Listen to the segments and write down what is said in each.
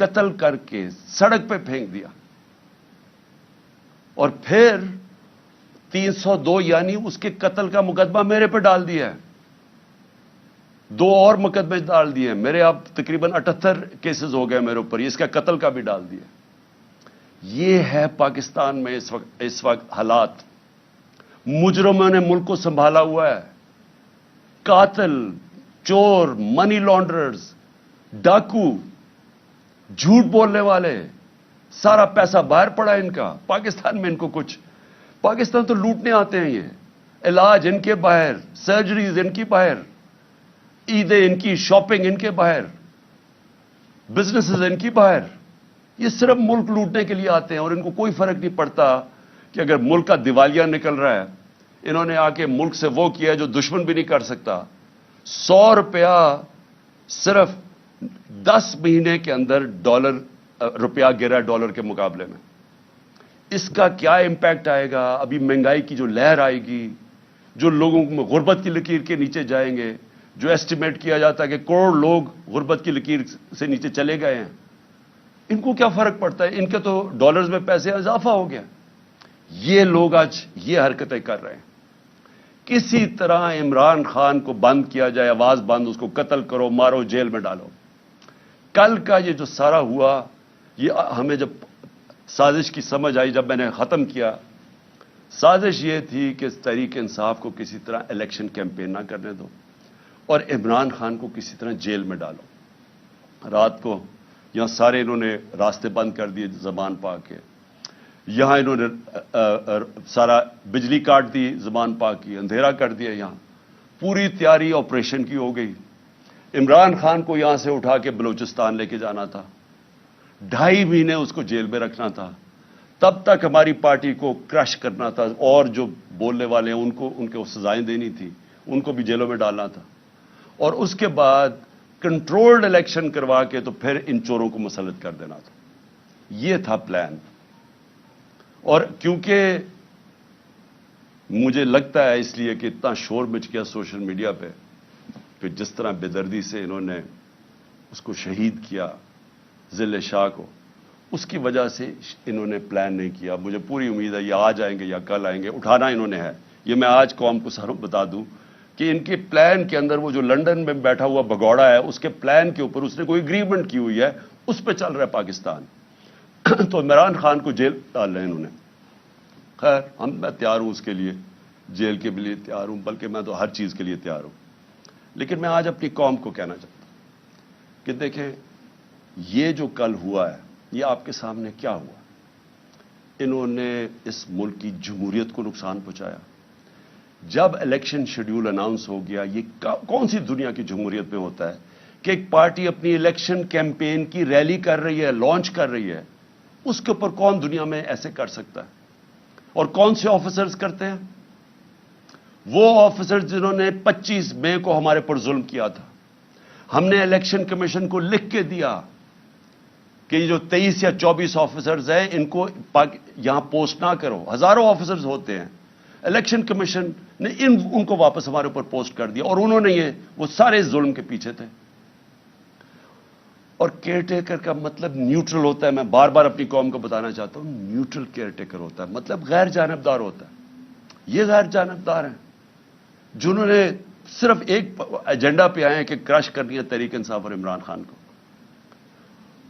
قتل کر کے سڑک پہ پھینک دیا، اور پھر 302 یعنی اس کے قتل کا مقدمہ میرے پہ ڈال دیا ہے، 2 اور مقدمے ڈال دیے میرے، اب تقریباً 78 کیسز ہو گئے میرے اوپر، اس کا قتل کا بھی ڈال دیا۔ یہ ہے پاکستان میں اس وقت حالات۔ مجرموں نے ملک کو سنبھالا ہوا ہے، قاتل، چور، منی لانڈررز، ڈاکو، جھوٹ بولنے والے، سارا پیسہ باہر پڑا ان کا۔ پاکستان میں ان کو کچھ، پاکستان تو لوٹنے آتے ہیں، یہ علاج ان کے باہر، سرجریز ان کی باہر، عیدیں ان کی، شاپنگ ان کے باہر، بزنسز ان کی باہر۔ یہ صرف ملک لوٹنے کے لیے آتے ہیں، اور ان کو کوئی فرق نہیں پڑتا کہ اگر ملک کا دیوالیہ نکل رہا ہے۔ انہوں نے آ کے ملک سے وہ کیا جو دشمن بھی نہیں کر سکتا۔ 100 روپیہ صرف 10 مہینے کے اندر روپیہ گرا ڈالر کے مقابلے میں۔ اس کا کیا امپیکٹ آئے گا؟ ابھی مہنگائی کی جو لہر آئے گی، جو لوگوں میں غربت کی لکیر کے نیچے جائیں گے، جو ایسٹیمیٹ کیا جاتا ہے کہ کروڑ لوگ غربت کی لکیر سے نیچے چلے گئے ہیں، ان کو کیا فرق پڑتا ہے؟ ان کے تو ڈالرز میں پیسے اضافہ ہو گیا۔ یہ لوگ آج یہ حرکتیں کر رہے ہیں۔ کسی طرح عمران خان کو بند کیا جائے، آواز بند، اس کو قتل کرو، مارو، جیل میں ڈالو۔ کل کا یہ جو سارا ہوا، یہ ہمیں جب سازش کی سمجھ آئی، جب میں نے ختم کیا، سازش یہ تھی کہ تحریک انصاف کو کسی طرح الیکشن کیمپین نہ کرنے دو، اور عمران خان کو کسی طرح جیل میں ڈالو۔ رات کو یہاں سارے انہوں نے راستے بند کر دیے زبان پاک کے، یہاں انہوں نے سارا بجلی کاٹ دی زبان پاک کی، اندھیرا کر دیا، یہاں پوری تیاری آپریشن کی ہو گئی۔ عمران خان کو یہاں سے اٹھا کے بلوچستان لے کے جانا تھا، 2.5 مہینے اس کو جیل میں رکھنا تھا، تب تک ہماری پارٹی کو کرش کرنا تھا، اور جو بولنے والے ہیں ان کو سزائیں دینی تھی، ان کو بھی جیلوں میں ڈالنا تھا، اور اس کے بعد کنٹرولڈ الیکشن کروا کے تو پھر ان چوروں کو مسلط کر دینا تھا۔ یہ تھا پلان۔ اور کیونکہ مجھے لگتا ہے اس لیے کہ اتنا شور مچ گیا سوشل میڈیا پہ کہ جس طرح بے دردی سے انہوں نے اس کو شہید کیا، ذل شاہ کو، اس کی وجہ سے انہوں نے پلان نہیں کیا۔ مجھے پوری امید ہے یہ آج آئیں گے یا کل آئیں گے، اٹھانا انہوں نے ہے۔ یہ میں آج قوم کو ساروں بتا دوں کہ ان کے پلان کے اندر وہ جو لندن میں بیٹھا ہوا بگوڑا ہے، اس کے پلان کے اوپر اس نے کوئی اگریمنٹ کی ہوئی ہے، اس پہ چل رہا ہے پاکستان۔ تو عمران خان کو جیل ڈال رہے ہیں انہوں نے۔ خیر، میں تیار ہوں اس کے لیے، جیل کے لیے تیار ہوں، بلکہ میں تو ہر چیز کے لیے تیار ہوں۔ لیکن میں آج اپنی قوم کو کہنا چاہتا ہوں کہ دیکھیں، یہ جو کل ہوا ہے، یہ آپ کے سامنے کیا ہوا؟ انہوں نے اس ملک کی جمہوریت کو نقصان پہنچایا۔ جب الیکشن شیڈیول اناؤنس ہو گیا، یہ کون سی دنیا کی جمہوریت میں ہوتا ہے کہ ایک پارٹی اپنی الیکشن کیمپین کی ریلی کر رہی ہے، لانچ کر رہی ہے؟ اس کے اوپر کون دنیا میں ایسے کر سکتا ہے؟ اور کون سے آفیسرز کرتے ہیں؟ وہ آفیسرز جنہوں نے 25 مئی کو ہمارے پر ظلم کیا تھا۔ ہم نے الیکشن کمیشن کو لکھ کے دیا کہ یہ جو 23 یا 24 آفیسرز ہیں، ان کو یہاں پوسٹ نہ کرو۔ ہزاروں آفیسرز ہوتے ہیں، الیکشن کمیشن نے ان کو واپس ہمارے اوپر پوسٹ کر دیا، اور انہوں نے وہ سارے ظلم کے پیچھے تھے۔ اور کیئر ٹیکر کا مطلب نیوٹرل ہوتا ہے، میں بار بار اپنی قوم کو بتانا چاہتا ہوں، نیوٹرل کیئر ٹیکر ہوتا ہے، مطلب غیر جانبدار ہوتا ہے۔ یہ غیر جانبدار ہیں جنہوں نے صرف ایک ایجنڈا پہ آئے ہیں کہ کرش کرنی ہے تحریک انصاف اور عمران خان کو۔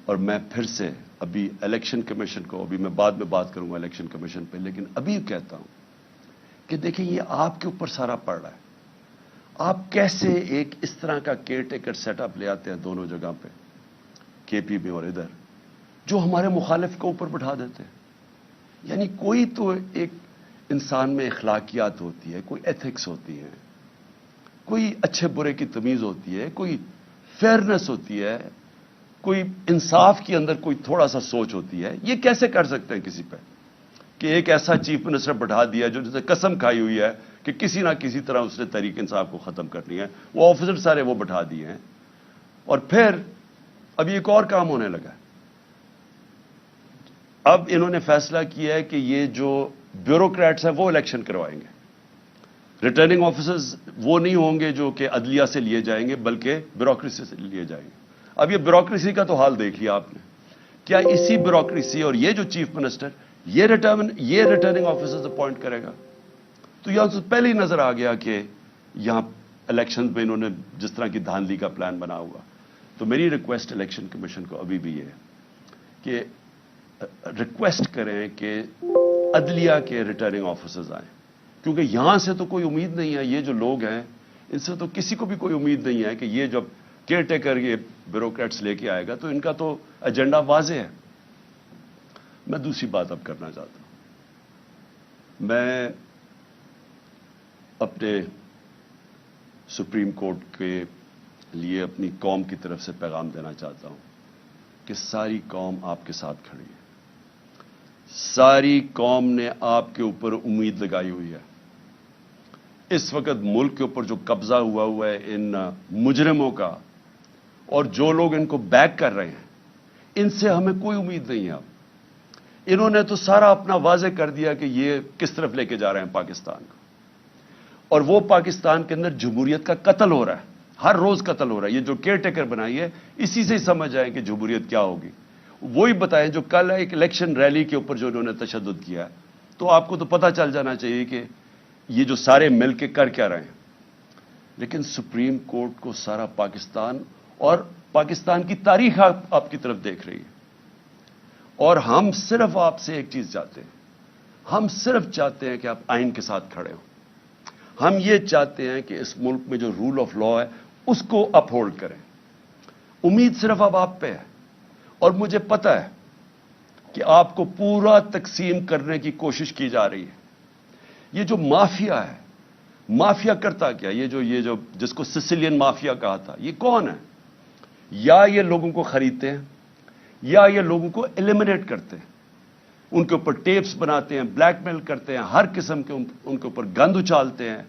اور میں پھر سے ابھی الیکشن کمیشن کو، ابھی میں بعد میں بات کروں گا الیکشن کمیشن پہ، لیکن ابھی کہتا ہوں کہ دیکھیں، یہ آپ کے اوپر سارا پڑ رہا ہے۔ آپ کیسے ایک اس طرح کا کیئر ٹیکر سیٹ اپ لے آتے ہیں دونوں جگہ پہ، کے پی میں اور ادھر، جو ہمارے مخالف کو اوپر بٹھا دیتے ہیں؟ یعنی کوئی تو ایک انسان میں اخلاقیات ہوتی ہے، کوئی ایتھکس ہوتی ہے، کوئی اچھے برے کی تمیز ہوتی ہے، کوئی فیئرنس ہوتی ہے، کوئی انصاف کے اندر کوئی تھوڑا سا سوچ ہوتی ہے۔ یہ کیسے کر سکتے ہیں کسی پہ کہ ایک ایسا چیف منسٹر بٹھا دیا جو جسے قسم کھائی ہوئی ہے کہ کسی نہ کسی طرح اس نے تحریک انصاف کو ختم کرنی ہے، وہ آفیسر سارے وہ بٹھا دیے ہیں، اور پھر اب ایک اور کام ہونے لگا ہے۔ اب انہوں نے فیصلہ کیا ہے کہ یہ جو بیوروکریٹس ہیں وہ الیکشن کروائیں گے، ریٹرننگ آفیسرز وہ نہیں ہوں گے جو کہ عدلیہ سے لیے جائیں گے، بلکہ بیوروکریسی سے لیے جائیں گے۔ اب یہ بیوروکریسی کا تو حال دیکھ لیا آپ نے، کیا اسی بیوروکریسی اور یہ جو چیف منسٹر یہ ریٹرننگ آفیسرز اپوائنٹ کرے گا؟ تو یہاں سے پہلے ہی نظر آ گیا کہ یہاں الیکشن میں انہوں نے جس طرح کی دھاندلی کا پلان بنا ہوا. تو میری ریکویسٹ الیکشن کمیشن کو ابھی بھی ہے کہ ریکویسٹ کریں کہ عدلیہ کے ریٹرننگ آفیسرز آئیں, کیونکہ یہاں سے تو کوئی امید نہیں ہے. یہ جو لوگ ہیں ان سے تو کسی کو بھی کوئی امید نہیں ہے کہ یہ جب کیئر ٹیکر یہ بیوروکریٹس لے کے آئے گا تو ان کا تو ایجنڈا واضح ہے. میں دوسری بات اب کرنا چاہتا ہوں. میں اپنے سپریم کورٹ کے لیے اپنی قوم کی طرف سے پیغام دینا چاہتا ہوں کہ ساری قوم آپ کے ساتھ کھڑی ہے. ساری قوم نے آپ کے اوپر امید لگائی ہوئی ہے. اس وقت ملک کے اوپر جو قبضہ ہوا ہے ان مجرموں کا, اور جو لوگ ان کو بیک کر رہے ہیں, ان سے ہمیں کوئی امید نہیں ہے. اب انہوں نے تو سارا اپنا واضح کر دیا کہ یہ کس طرف لے کے جا رہے ہیں پاکستان کو, اور وہ پاکستان کے اندر جمہوریت کا قتل ہو رہا ہے. ہر روز قتل ہو رہا ہے. یہ جو کیئر ٹیکر بنائی ہے اسی سے ہی سمجھ آئے کہ جمہوریت کیا ہوگی. وہی بتائیں جو کل ایک الیکشن ریلی کے اوپر جو انہوں نے تشدد کیا, تو آپ کو تو پتہ چل جانا چاہیے کہ یہ جو سارے مل کے کر کیا رہے ہیں. لیکن سپریم کورٹ کو سارا پاکستان اور پاکستان کی تاریخ آپ کی طرف دیکھ رہی ہے. اور ہم صرف آپ سے ایک چیز چاہتے ہیں. ہم صرف چاہتے ہیں کہ آپ آئین کے ساتھ کھڑے ہوں. ہم یہ چاہتے ہیں کہ اس ملک میں جو رول آف لا ہے اس کو اپ ہولڈ کریں. امید صرف اب آپ پہ ہے, اور مجھے پتا ہے کہ آپ کو پورا تقسیم کرنے کی کوشش کی جا رہی ہے. یہ جو مافیا ہے, مافیا کرتا کیا؟ یہ جو جس کو سسیلین مافیا کہا تھا, یہ کون ہے؟ یا یہ لوگوں کو خریدتے ہیں یا یہ لوگوں کو ایلیمنیٹ کرتے ہیں. ان کے اوپر ٹیپس بناتے ہیں, بلیک میل کرتے ہیں, ہر قسم کے ان کے اوپر گند اچھالتے ہیں,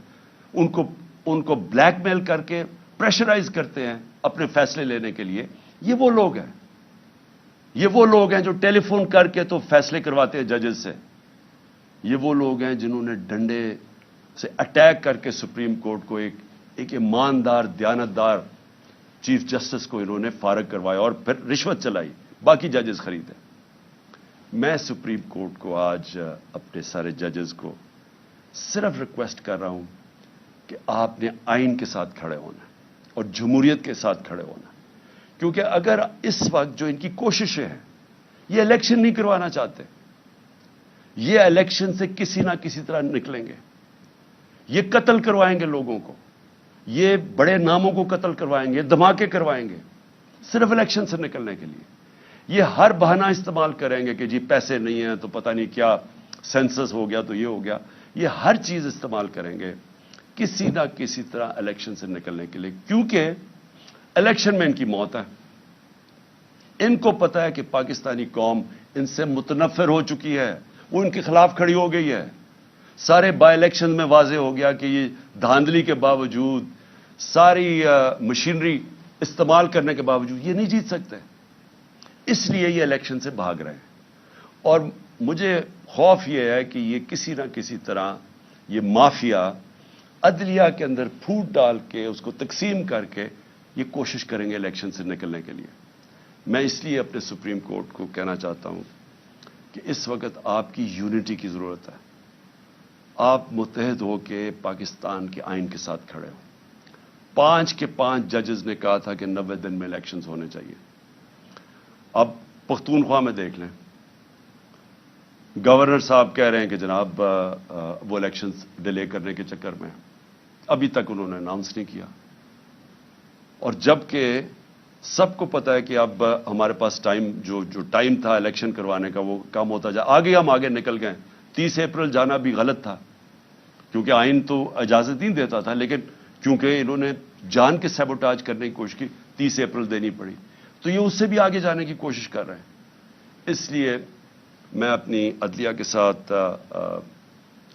ان کو بلیک میل کر کے پریشرائز کرتے ہیں اپنے فیصلے لینے کے لیے. یہ وہ لوگ ہیں, یہ وہ لوگ ہیں جو ٹیلی فون کر کے تو فیصلے کرواتے ہیں ججز سے. یہ وہ لوگ ہیں جنہوں نے ڈنڈے سے اٹیک کر کے سپریم کورٹ کو ایک ایماندار دیانتدار چیف جسٹس کو انہوں نے فارغ کروایا اور پھر رشوت چلائی, باقی ججز خریدے. میں سپریم کورٹ کو آج اپنے سارے ججز کو صرف ریکویسٹ کر رہا ہوں کہ آپ نے آئین کے ساتھ کھڑے ہونا اور جمہوریت کے ساتھ کھڑے ہونا. کیونکہ اگر اس وقت جو ان کی کوششیں ہیں, یہ الیکشن نہیں کروانا چاہتے, یہ الیکشن سے کسی نہ کسی طرح نکلیں گے. یہ قتل کروائیں گے لوگوں کو, یہ بڑے ناموں کو قتل کروائیں گے, دھماکے کروائیں گے صرف الیکشن سے نکلنے کے لیے. یہ ہر بہانہ استعمال کریں گے کہ جی پیسے نہیں ہیں تو پتہ نہیں کیا سینسس ہو گیا تو یہ ہو گیا. یہ ہر چیز استعمال کریں گے کسی نہ کسی طرح الیکشن سے نکلنے کے لیے, کیونکہ الیکشن میں ان کی موت ہے. ان کو پتہ ہے کہ پاکستانی قوم ان سے متنفر ہو چکی ہے, وہ ان کے خلاف کھڑی ہو گئی ہے. سارے بائی الیکشن میں واضح ہو گیا کہ یہ دھاندلی کے باوجود, ساری مشینری استعمال کرنے کے باوجود یہ نہیں جیت سکتے. اس لیے یہ الیکشن سے بھاگ رہے ہیں. اور مجھے خوف یہ ہے کہ یہ کسی نہ کسی طرح یہ مافیا عدلیہ کے اندر پھوٹ ڈال کے اس کو تقسیم کر کے یہ کوشش کریں گے الیکشن سے نکلنے کے لیے. میں اس لیے اپنے سپریم کورٹ کو کہنا چاہتا ہوں کہ اس وقت آپ کی یونٹی کی ضرورت ہے. آپ متحد ہو کے پاکستان کے آئین کے ساتھ کھڑے ہو. 5 کے 5 ججز نے کہا تھا کہ 90 دن میں الیکشنز ہونے چاہیے. اب پختونخوا میں دیکھ لیں, گورنر صاحب کہہ رہے ہیں کہ جناب وہ الیکشنز ڈیلے کرنے کے چکر میں ابھی تک انہوں نے اناؤنس نہیں کیا. اور جبکہ سب کو پتا ہے کہ اب ہمارے پاس ٹائم جو ٹائم تھا الیکشن کروانے کا وہ کم ہوتا جا, ہم آگے نکل گئے. 30 اپریل جانا بھی غلط تھا کیونکہ آئین تو اجازت نہیں دیتا تھا, لیکن کیونکہ انہوں نے جان کے سیبوٹاج کرنے کی کوشش کی 30 اپریل دینی پڑی, تو یہ اس سے بھی آگے جانے کی کوشش کر رہے ہیں. اس لیے میں اپنی عدلیہ کے ساتھ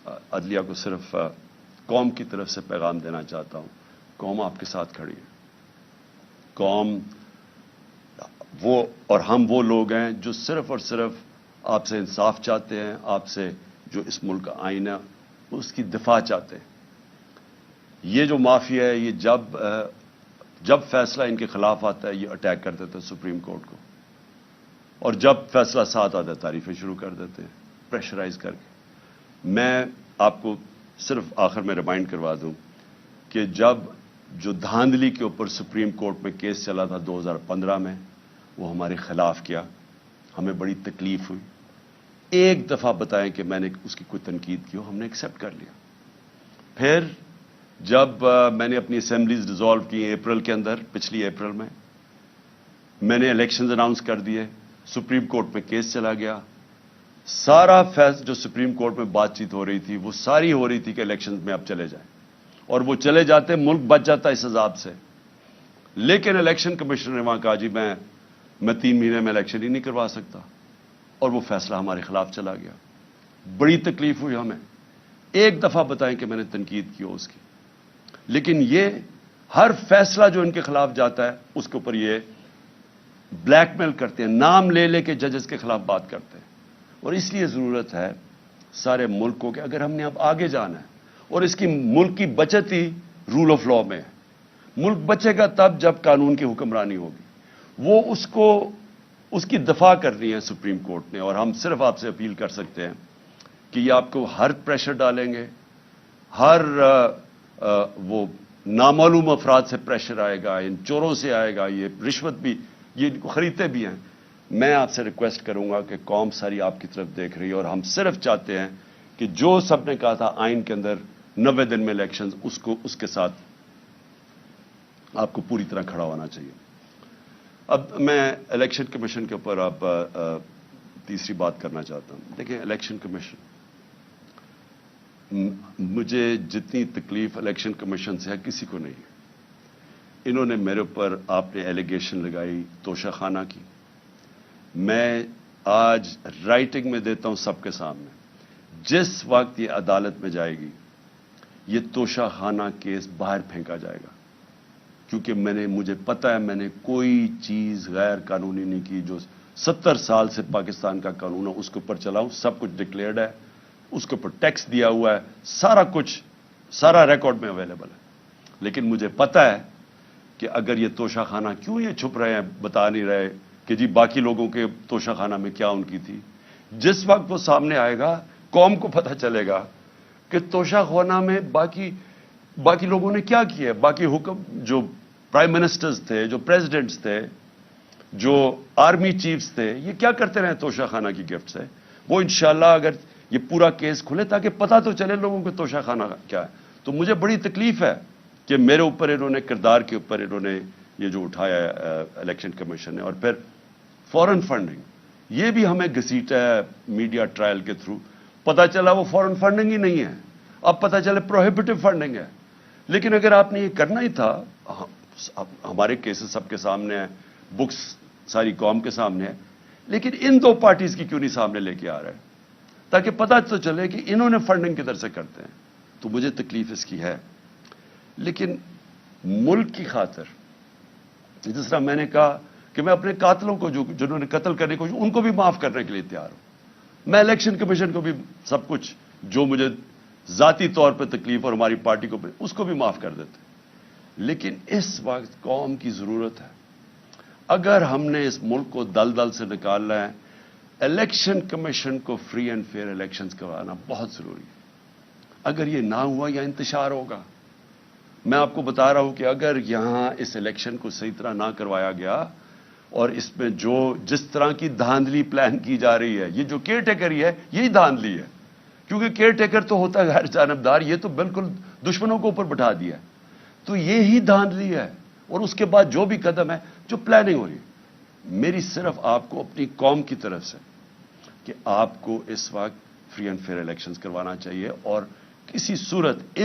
عدلیہ کو صرف قوم کی طرف سے پیغام دینا چاہتا ہوں. قوم آپ کے ساتھ کھڑی ہے. قوم وہ اور ہم وہ لوگ ہیں جو صرف اور صرف آپ سے انصاف چاہتے ہیں, آپ سے جو اس ملک کا آئین ہے اس کی دفاع چاہتے ہیں. یہ جو مافیا ہے یہ جب فیصلہ ان کے خلاف آتا ہے یہ اٹیک کر دیتے ہیں سپریم کورٹ کو. اور جب فیصلہ ساتھ آتا ہے تعریفیں شروع کر دیتے ہیں پریشرائز کر کے. میں آپ کو صرف آخر میں ریمائنڈ کروا دوں کہ جب جو دھاندلی کے اوپر سپریم کورٹ میں کیس چلا تھا 2015 میں، وہ ہمارے خلاف کیا، ہمیں بڑی تکلیف ہوئی. ایک دفعہ بتائیں کہ میں نے اس کی کوئی تنقید کی ہو، ہم نے ایکسیپٹ کر لیا. پھر جب میں نے اپنی اسمبلیز ڈیزالو کی اپریل کے اندر، پچھلی اپریل میں نے الیکشنز اناؤنس کر دیے، سپریم کورٹ میں کیس چلا گیا. سارا جو سپریم کورٹ میں بات چیت ہو رہی تھی وہ ساری ہو رہی تھی کہ الیکشنز میں اب چلے جائیں، اور وہ چلے جاتے ملک بچ جاتا اس عذاب سے. لیکن الیکشن کمیشنر نے وہاں کہا جی میں 3 مہینے میں الیکشن ہی نہیں کروا سکتا، اور وہ فیصلہ ہمارے خلاف چلا گیا. بڑی تکلیف ہوئی ہمیں. ایک دفعہ بتائیں کہ میں نے تنقید کی ہو اس کی. لیکن یہ ہر فیصلہ جو ان کے خلاف جاتا ہے اس کے اوپر یہ بلیک میل کرتے ہیں، نام لے لے کے ججز کے خلاف بات کرتے ہیں. اور اس لیے ضرورت ہے سارے ملک کو کہ اگر ہم نے اب آگے جانا ہے، اور اس کی ملک کی بچت ہی رول آف لا میں ہے. ملک بچے گا تب جب قانون کی حکمرانی ہوگی. وہ اس کی دفاع کرنی ہے سپریم کورٹ نے. اور ہم صرف آپ سے اپیل کر سکتے ہیں کہ یہ آپ کو ہر پریشر ڈالیں گے، ہر وہ نامعلوم افراد سے پریشر آئے گا، ان چوروں سے آئے گا، یہ رشوت بھی یہ ان کو خریدتے بھی ہیں. میں آپ سے ریکویسٹ کروں گا کہ قوم ساری آپ کی طرف دیکھ رہی ہے، اور ہم صرف چاہتے ہیں کہ جو سب نے کہا تھا آئین کے اندر 90 دن میں الیکشنز، اس کے ساتھ آپ کو پوری طرح کھڑا ہونا چاہیے. اب میں الیکشن کمیشن کے اوپر آپ تیسری بات کرنا چاہتا ہوں. دیکھیں الیکشن کمیشن، مجھے جتنی تکلیف الیکشن کمیشن سے ہے کسی کو نہیں ہے. انہوں نے میرے اوپر، آپ نے ایلیگیشن لگائی توشہ خانہ کی. میں آج رائٹنگ میں دیتا ہوں سب کے سامنے، جس وقت یہ عدالت میں جائے گی یہ توشہ خانہ کیس باہر پھینکا جائے گا. کیونکہ مجھے پتا ہے میں نے کوئی چیز غیر قانونی نہیں کی. جو 70 سال سے پاکستان کا قانون ہے اس کے اوپر چلاؤں. سب کچھ ڈکلیئرڈ ہے، اس کے اوپر ٹیکس دیا ہوا ہے، سارا کچھ، سارا ریکارڈ میں اویلیبل ہے. لیکن مجھے پتا ہے کہ اگر یہ توشہ خانہ، کیوں یہ چھپ رہے ہیں، بتا نہیں رہے کہ جی باقی لوگوں کے توشہ خانہ میں کیا ان کی تھی. جس وقت وہ سامنے آئے گا قوم کو پتہ چلے گا کہ توشہ خانہ میں باقی لوگوں نے کیا کیا ہے. باقی حکم، جو پرائم منسٹرز تھے، جو پریزیڈنٹس تھے، جو آرمی چیفز تھے، یہ کیا کرتے رہے توشہ خانہ کی گفٹ سے. وہ انشاءاللہ اگر یہ پورا کیس کھلے تاکہ پتہ تو چلے لوگوں کو توشہ خانہ کیا ہے. تو مجھے بڑی تکلیف ہے کہ میرے اوپر انہوں نے، کردار کے اوپر انہوں نے یہ جو اٹھایا ہے الیکشن کمیشن نے. اور پھر فورن فنڈنگ، یہ بھی ہمیں گھسیٹا ہے میڈیا ٹرائل کے تھرو. پتہ چلا وہ فورن فنڈنگ ہی نہیں ہے، اب پتہ چلے پروہیبٹو فنڈنگ ہے. لیکن اگر آپ نے یہ کرنا ہی تھا، ہمارے کیسز سب کے سامنے ہیں، بکس ساری قوم کے سامنے ہے، لیکن ان دو پارٹیز کی کیوں نہیں سامنے لے کے آ رہے تاکہ پتہ تو چلے کہ انہوں نے فنڈنگ کدھر سے کرتے ہیں. تو مجھے تکلیف اس کی ہے. لیکن ملک کی خاطر، جس طرح میں نے کہا کہ میں اپنے قاتلوں کو، جنہوں نے قتل کرنے کو، ان کو بھی معاف کرنے کے لیے تیار ہوں. میں الیکشن کمیشن کو بھی سب کچھ جو مجھے ذاتی طور پہ تکلیف اور ہماری پارٹی کو اس کو بھی معاف کر دیتے. لیکن اس وقت قوم کی ضرورت ہے. اگر ہم نے اس ملک کو دلدل سے نکالنا ہے، الیکشن کمیشن کو فری اینڈ فیئر الیکشنز کروانا بہت ضروری ہے. اگر یہ نہ ہوا یا انتشار ہوگا. میں آپ کو بتا رہا ہوں کہ اگر یہاں اس الیکشن کو صحیح طرح نہ کروایا گیا، اور اس میں جس طرح کی دھاندلی پلان کی جا رہی ہے، یہ جو کیئر ٹیکر ہی ہے، یہی دھاندلی ہے. کیونکہ کیئر ٹیکر تو ہوتا ہے غیر جانبدار، یہ تو بالکل دشمنوں کو اوپر بٹھا دیا ہے. تو یہی دھاندلی ہے. اور اس کے بعد جو بھی قدم ہے، جو پلاننگ ہو رہی ہے، میری صرف آپ کو اپنی قوم کی طرف سے کہ آپ کو اس وقت فری اینڈ فیئر الیکشنز کروانا چاہیے. اور کسی صورت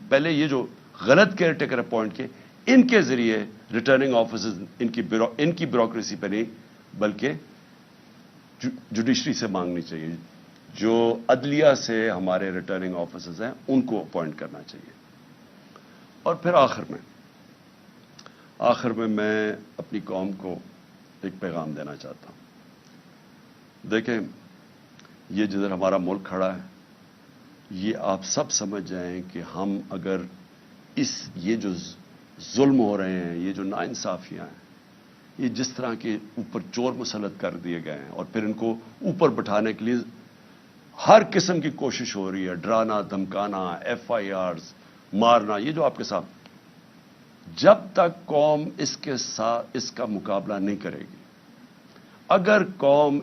پہلے یہ جو غلط کیئر ٹیکر اپوائنٹ کے، ان کے ذریعے ریٹرننگ آفیسرز ان کی بیوروکریسی پہ نہیں بلکہ جوڈیشری سے مانگنی چاہیے. جو عدلیہ سے ہمارے ریٹرننگ آفیسرز ہیں ان کو اپوائنٹ کرنا چاہیے. اور پھر آخر میں میں اپنی قوم کو ایک پیغام دینا چاہتا ہوں. دیکھیں، یہ جدھر ہمارا ملک کھڑا ہے، یہ آپ سب سمجھ جائیں کہ ہم اگر یہ جو ظلم ہو رہے ہیں، یہ جو ناانصافیاں ہیں، یہ جس طرح کے اوپر چور مسلط کر دیے گئے ہیں اور پھر ان کو اوپر بٹھانے کے لیے ہر قسم کی کوشش ہو رہی ہے، ڈرانا، دھمکانا، ایف آئی آرز، مارنا، یہ جو آپ کے ساتھ، جب تک قوم اس کے ساتھ اس کا مقابلہ نہیں کرے گی، اگر قوم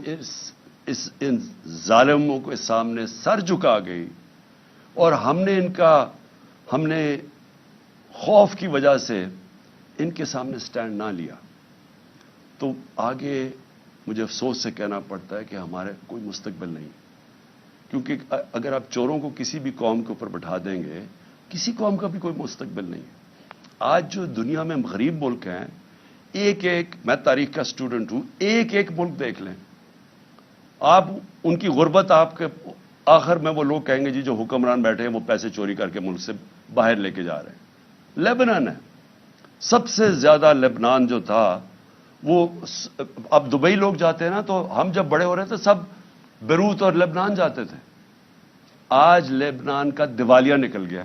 ان ظالموں کے سامنے سر جھکا گئی اور ہم نے خوف کی وجہ سے ان کے سامنے سٹینڈ نہ لیا، تو آگے مجھے افسوس سے کہنا پڑتا ہے کہ ہمارے کوئی مستقبل نہیں، کیونکہ اگر آپ چوروں کو کسی بھی قوم کے اوپر بٹھا دیں گے، کسی قوم کا بھی کوئی مستقبل نہیں ہے۔ آج جو دنیا میں غریب ملک ہیں، ایک میں تاریخ کا اسٹوڈنٹ ہوں، ایک ملک دیکھ لیں آپ، ان کی غربت آپ کے آخر میں وہ لوگ کہیں گے جی جو حکمران بیٹھے ہیں وہ پیسے چوری کر کے ملک سے باہر لے کے جا رہے ہیں۔ لیبنان ہے، سب سے زیادہ لیبنان جو تھا وہ، اب دبئی لوگ جاتے ہیں نا، تو ہم جب بڑے ہو رہے تھے سب بیروت اور لیبنان جاتے تھے، آج لیبنان کا دیوالیہ نکل گیا۔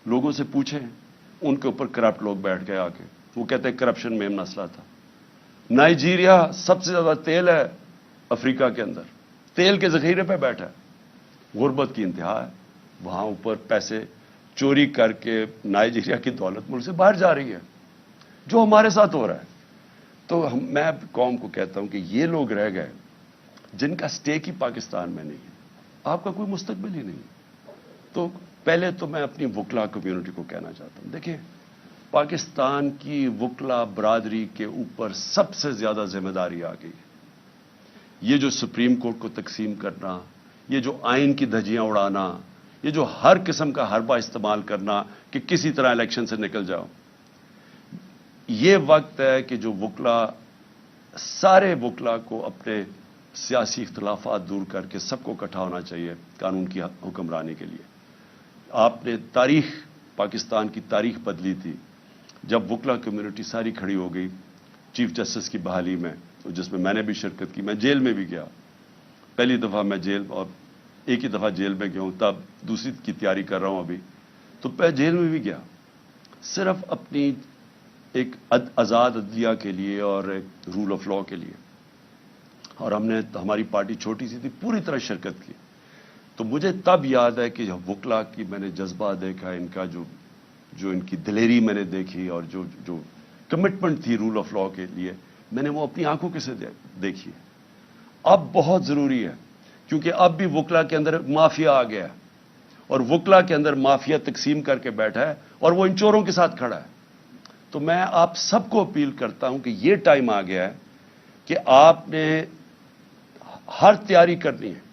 لوگوں سے پوچھیں، ان کے اوپر کرپٹ لوگ بیٹھ گئے آ کے، وہ کہتے ہیں کرپشن میں مسئلہ تھا۔ نائجیریا سب سے زیادہ تیل ہے افریقہ کے اندر، تیل کے ذخیرے پہ بیٹھا ہے، غربت کی انتہا ہے، وہاں اوپر پیسے چوری کر کے نائجیریا کی دولت ملک سے باہر جا رہی ہے، جو ہمارے ساتھ ہو رہا ہے۔ تو میں قوم کو کہتا ہوں کہ یہ لوگ رہ گئے جن کا سٹیک ہی پاکستان میں نہیں ہے، آپ کا کوئی مستقبل ہی نہیں۔ تو پہلے تو میں اپنی وکلا کمیونٹی کو کہنا چاہتا ہوں، دیکھیں پاکستان کی وکلا برادری کے اوپر سب سے زیادہ ذمہ داری آ گئی ہے۔ یہ جو سپریم کورٹ کو تقسیم کرنا، یہ جو آئین کی دھجیاں اڑانا، یہ جو ہر قسم کا حربہ استعمال کرنا کہ کسی طرح الیکشن سے نکل جاؤ، یہ وقت ہے کہ جو وکلا، سارے وکلا کو اپنے سیاسی اختلافات دور کر کے سب کو اکٹھا ہونا چاہیے قانون کی حکمرانی کے لیے۔ آپ نے پاکستان کی تاریخ بدلی تھی جب وکلا کمیونٹی ساری کھڑی ہو گئی چیف جسٹس کی بحالی میں، جس میں نے بھی شرکت کی، میں جیل میں بھی گیا، پہلی دفعہ میں جیل، اور ایک ہی دفعہ جیل میں گیا ہوں، تب دوسری کی تیاری کر رہا ہوں ابھی، تو پہ جیل میں بھی گیا صرف اپنی ایک آزاد عدلیہ کے لیے اور ایک رول آف لا کے لیے، اور ہماری پارٹی چھوٹی سی تھی، پوری طرح شرکت کی۔ تو مجھے تب یاد ہے کہ وکلا کی میں نے جذبہ دیکھا، ان کا جو ان کی دلیری میں نے دیکھی، اور جو کمٹمنٹ تھی رول آف لا کے لیے، میں نے وہ اپنی آنکھوں کے سے دیکھی ہے۔ اب بہت ضروری ہے، کیونکہ اب بھی وکلا کے اندر مافیا آ گیا ہے، اور وکلا کے اندر مافیا تقسیم کر کے بیٹھا ہے، اور وہ ان چوروں کے ساتھ کھڑا ہے۔ تو میں آپ سب کو اپیل کرتا ہوں کہ یہ ٹائم آ گیا ہے کہ آپ نے ہر تیاری کرنی ہے،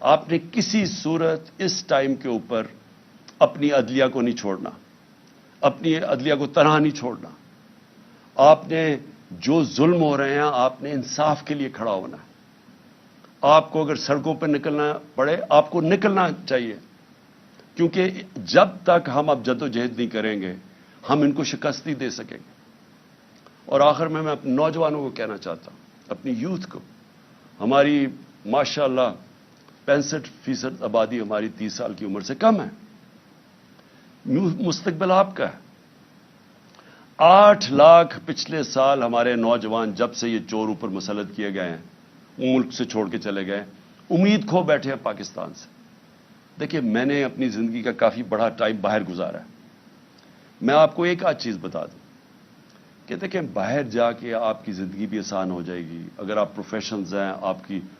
آپ نے کسی صورت اس ٹائم کے اوپر اپنی عدلیہ کو نہیں چھوڑنا، اپنی عدلیہ کو تنہا نہیں چھوڑنا۔ آپ نے جو ظلم ہو رہے ہیں، آپ نے انصاف کے لیے کھڑا ہونا ہے۔ آپ کو اگر سڑکوں پہ نکلنا پڑے، آپ کو نکلنا چاہیے، کیونکہ جب تک ہم اب جدوجہد نہیں کریں گے ہم ان کو شکست نہیں دے سکیں گے۔ اور آخر میں اپنے نوجوانوں کو کہنا چاہتا ہوں، اپنی یوتھ کو، ہماری ماشاءاللہ 65% آبادی ہماری 30 سال کی عمر سے کم ہے، مستقبل آپ کا ہے۔ 8 لاکھ پچھلے سال ہمارے نوجوان جب سے یہ چور اوپر مسلط کیے گئے ہیں، ملک سے چھوڑ کے چلے گئے، امید کھو بیٹھے ہیں پاکستان سے۔ دیکھیں میں نے اپنی زندگی کا کافی بڑا ٹائم باہر گزارا ہے، میں آپ کو ایک آدھ چیز بتا دوں کہ دیکھیں باہر جا کے آپ کی زندگی بھی آسان ہو جائے گی، اگر آپ پروفیشنلز ہیں،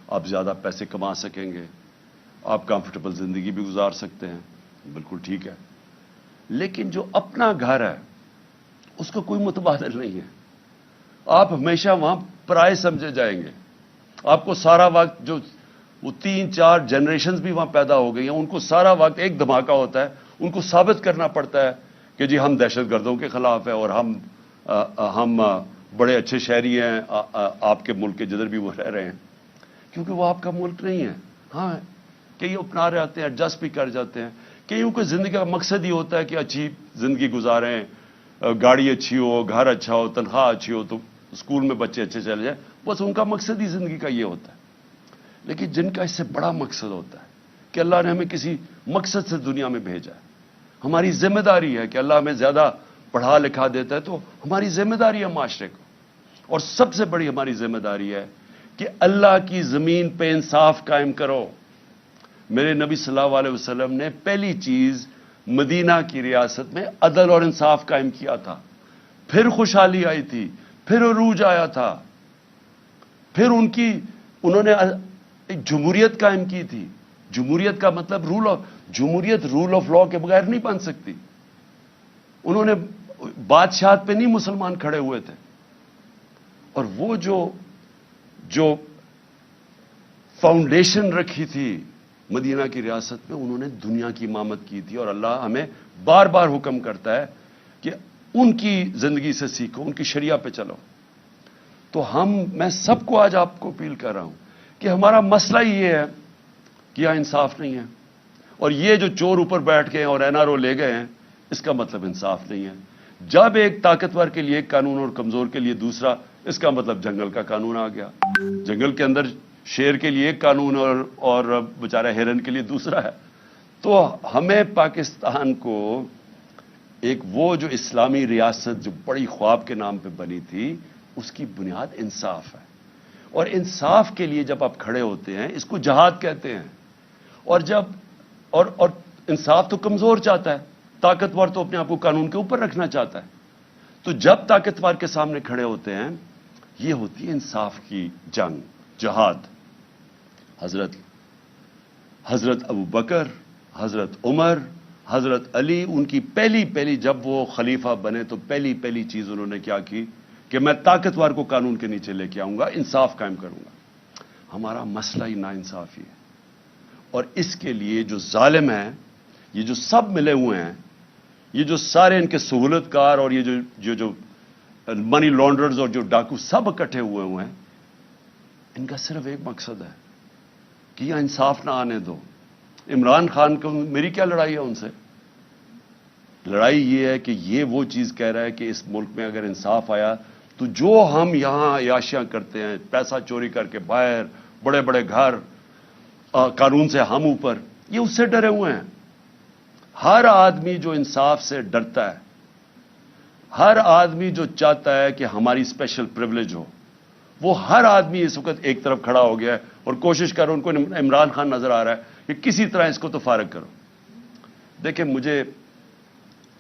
آپ زیادہ پیسے کما سکیں گے، آپ کمفرٹیبل زندگی بھی گزار سکتے ہیں، بالکل ٹھیک ہے، لیکن جو اپنا گھر ہے اس کا کوئی متبادل نہیں ہے۔ آپ ہمیشہ وہاں پرائے سمجھے جائیں گے، آپ کو سارا وقت جو وہ 3-4 جنریشنز بھی وہاں پیدا ہو گئی ہیں، ان کو سارا وقت ایک دھماکہ ہوتا ہے، ان کو ثابت کرنا پڑتا ہے کہ جی ہم دہشت گردوں کے خلاف ہیں، اور ہم بڑے اچھے شہری ہیں آپ کے ملک کے جدھر بھی وہ رہ رہے ہیں، کیونکہ وہ آپ کا ملک نہیں ہے۔ ہاں کئی اپنا رہے آتے ہیں، ایڈجسٹ بھی کر جاتے ہیں، کئیوں کو زندگی کا مقصد ہی ہوتا ہے کہ اچھی زندگی گزاریں، گاڑی اچھی ہو، گھر اچھا ہو، تنخواہ اچھی ہو، تو اسکول میں بچے اچھے چلے جائیں، بس ان کا مقصد ہی زندگی کا یہ ہوتا ہے۔ لیکن جن کا اس سے بڑا مقصد ہوتا ہے کہ اللہ نے ہمیں کسی مقصد سے دنیا میں بھیجا ہے، ہماری ذمہ داری ہے کہ اللہ ہمیں زیادہ پڑھا لکھا دیتا ہے تو ہماری ذمہ داری ہے معاشرے کو، اور سب سے بڑی ہماری ذمہ داری ہے کہ اللہ کی زمین پہ انصاف قائم کرو. میرے نبی صلی اللہ علیہ وسلم نے پہلی چیز مدینہ کی ریاست میں عدل اور انصاف قائم کیا تھا. پھر خوشحالی آئی تھی, پھر عروج آیا تھا, پھر انہوں نے ایک جمہوریت قائم کی تھی. جمہوریت کا مطلب جمہوریت رول آف لا کے بغیر نہیں بن سکتی. انہوں نے بادشاہت پہ نہیں مسلمان کھڑے ہوئے تھے. اور وہ جو فاؤنڈیشن رکھی تھی مدینہ کی ریاست میں, انہوں نے دنیا کی امامت کی تھی. اور اللہ ہمیں بار بار حکم کرتا ہے کہ ان کی زندگی سے سیکھو, ان کی شریعہ پہ چلو. تو میں سب کو آج آپ کو اپیل کر رہا ہوں کہ ہمارا مسئلہ یہ ہے کہ یہاں انصاف نہیں ہے. اور یہ جو چور اوپر بیٹھ گئے اور NRO لے گئے ہیں, اس کا مطلب انصاف نہیں ہے. جب ایک طاقتور کے لیے ایک قانون اور کمزور کے لیے دوسرا, اس کا مطلب جنگل کا قانون آ گیا. جنگل کے اندر شیر کے لیے ایک قانون اور بیچارہ ہرن کے لیے دوسرا ہے. تو ہمیں پاکستان کو وہ جو اسلامی ریاست جو بڑی خواب کے نام پہ بنی تھی, اس کی بنیاد انصاف ہے. اور انصاف کے لیے جب آپ کھڑے ہوتے ہیں, اس کو جہاد کہتے ہیں. اور انصاف تو کمزور چاہتا ہے, طاقتور تو اپنے آپ کو قانون کے اوپر رکھنا چاہتا ہے. تو جب طاقتور کے سامنے کھڑے ہوتے ہیں, یہ ہوتی ہے انصاف کی جنگ, جہاد. حضرت ابو بکر, حضرت عمر, حضرت علی, ان کی پہلی جب وہ خلیفہ بنے تو پہلی چیز انہوں نے کیا کی کہ میں طاقتور کو قانون کے نیچے لے کے آؤں گا, انصاف قائم کروں گا. ہمارا مسئلہ ہی ناانصافی ہے. اور اس کے لیے جو ظالم ہیں, یہ جو سب ملے ہوئے ہیں, یہ جو سارے ان کے سہولت کار اور یہ جو منی لانڈرز اور جو ڈاکو سب اکٹھے ہوئے ہیں, ان کا صرف ایک مقصد ہے کہ یہ انصاف نہ آنے دو. عمران خان کو میری کیا لڑائی ہے ان سے؟ لڑائی یہ ہے کہ یہ وہ چیز کہہ رہا ہے کہ اس ملک میں اگر انصاف آیا تو جو ہم یہاں عیاشیاں کرتے ہیں, پیسہ چوری کر کے باہر, بڑے بڑے گھر, قانون سے ہم اوپر, یہ اس سے ڈرے ہوئے ہیں. ہر آدمی جو انصاف سے ڈرتا ہے, ہر آدمی جو چاہتا ہے کہ ہماری اسپیشل پریولیج ہو, وہ ہر آدمی اس وقت ایک طرف کھڑا ہو گیا ہے اور کوشش کر رہا, ان کو عمران خان نظر آ رہا ہے کہ کسی طرح اس کو تو فارغ کرو. دیکھیں, مجھے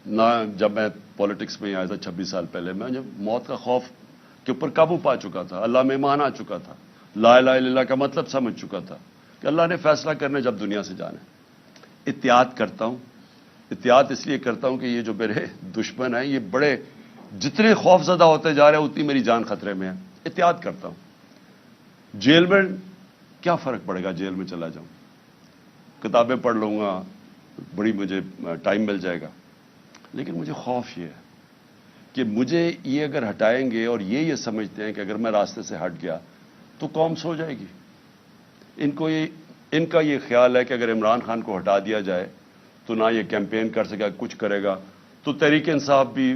نہ جب میں پالیٹکس میں آیا تھا 26 سال پہلے, میں جب موت کا خوف کے اوپر قابو پا چکا تھا, اللہ میں ایمان آ چکا تھا, لا الہ الا اللہ کا مطلب سمجھ چکا تھا کہ اللہ نے فیصلہ کرنے جب دنیا سے جانا ہے. احتیاط کرتا ہوں. احتیاط اس لیے کرتا ہوں کہ یہ جو میرے دشمن ہیں, یہ بڑے جتنے خوف زدہ ہوتے جا رہے ہیں اتنی میری جان خطرے میں ہے. احتیاط کرتا ہوں. جیل میں کیا فرق پڑے گا, جیل میں چلا جاؤں, کتابیں پڑھ لوں گا, بڑی مجھے ٹائم مل جائے گا. لیکن مجھے خوف یہ ہے کہ مجھے یہ اگر ہٹائیں گے, اور یہ سمجھتے ہیں کہ اگر میں راستے سے ہٹ گیا تو قوم سو جائے گی. ان کا یہ خیال ہے کہ اگر عمران خان کو ہٹا دیا جائے تو نہ یہ کیمپین کر سکے, کچھ کرے گا, تو تحریک انصاف بھی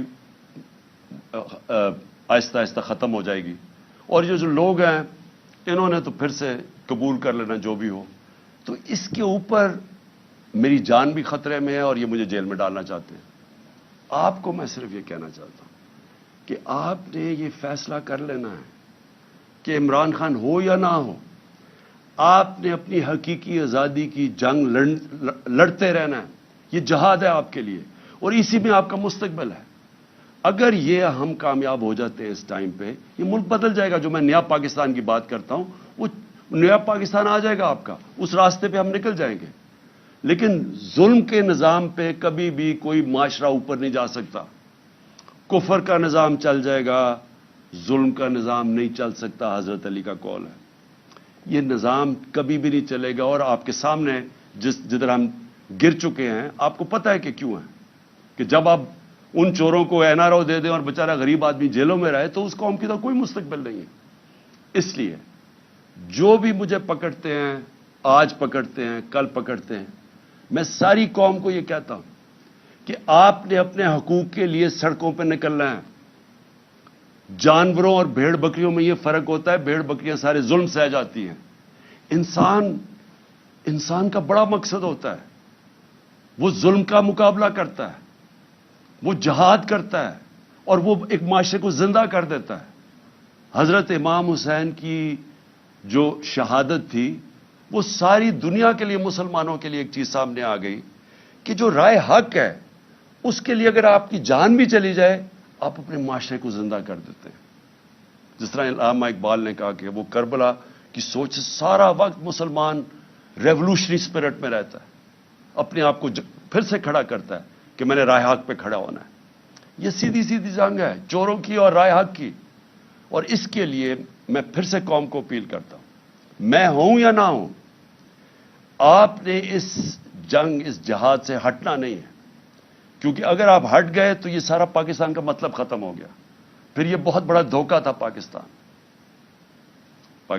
آہستہ آہستہ ختم ہو جائے گی. اور یہ جو لوگ ہیں, انہوں نے تو پھر سے قبول کر لینا جو بھی ہو. تو اس کے اوپر میری جان بھی خطرے میں ہے اور یہ مجھے جیل میں ڈالنا چاہتے ہیں. آپ کو میں صرف یہ کہنا چاہتا ہوں کہ آپ نے یہ فیصلہ کر لینا ہے کہ عمران خان ہو یا نہ ہو, آپ نے اپنی حقیقی آزادی کی جنگ لڑتے رہنا ہے. یہ جہاد ہے آپ کے لیے, اور اسی میں آپ کا مستقبل ہے. اگر یہ ہم کامیاب ہو جاتے ہیں اس ٹائم پہ, یہ ملک بدل جائے گا. جو میں نیا پاکستان کی بات کرتا ہوں, وہ نیا پاکستان آ جائے گا آپ کا. اس راستے پہ ہم نکل جائیں گے. لیکن ظلم کے نظام پہ کبھی بھی کوئی معاشرہ اوپر نہیں جا سکتا. کفر کا نظام چل جائے گا, ظلم کا نظام نہیں چل سکتا. حضرت علی کا قول ہے, یہ نظام کبھی بھی نہیں چلے گا. اور آپ کے سامنے جدھر ہم گر چکے ہیں, آپ کو پتہ ہے کہ کیوں ہے, کہ جب آپ ان چوروں کو NRO دے دیں اور بیچارہ غریب آدمی جیلوں میں رہے, تو اس قوم کی تو کوئی مستقبل نہیں ہے. اس لیے جو بھی مجھے پکڑتے ہیں, آج پکڑتے ہیں, کل پکڑتے ہیں, میں ساری قوم کو یہ کہتا ہوں کہ آپ نے اپنے حقوق کے لیے سڑکوں پہ نکلنا ہے. جانوروں اور بھیڑ بکریوں میں یہ فرق ہوتا ہے, بھیڑ بکریاں سارے ظلم سہ جاتی ہیں. انسان کا بڑا مقصد ہوتا ہے, وہ ظلم کا مقابلہ کرتا ہے, وہ جہاد کرتا ہے, اور وہ ایک معاشرے کو زندہ کر دیتا ہے. حضرت امام حسین کی جو شہادت تھی وہ ساری دنیا کے لیے، مسلمانوں کے لیے ایک چیز سامنے آ گئی کہ جو رائے حق ہے اس کے لیے اگر آپ کی جان بھی چلی جائے آپ اپنے معاشرے کو زندہ کر دیتے ہیں. جس طرح علامہ اقبال نے کہا کہ وہ کربلا کی سوچ سے سارا وقت مسلمان ریولوشنری اسپرٹ میں رہتا ہے، اپنے آپ کو پھر سے کھڑا کرتا ہے کہ میں نے رائے حق پہ کھڑا ہونا ہے. یہ سیدھی سیدھی جنگ ہے چوروں کی اور رائے حق کی. اور اس کے لیے میں پھر سے قوم کو اپیل کرتا ہوں، میں ہوں یا نہ ہوں، آپ نے اس جنگ، اس جہاد سے ہٹنا نہیں ہے. کیونکہ اگر آپ ہٹ گئے تو یہ سارا پاکستان کا مطلب ختم ہو گیا. پھر یہ بہت بڑا دھوکہ تھا پاکستان.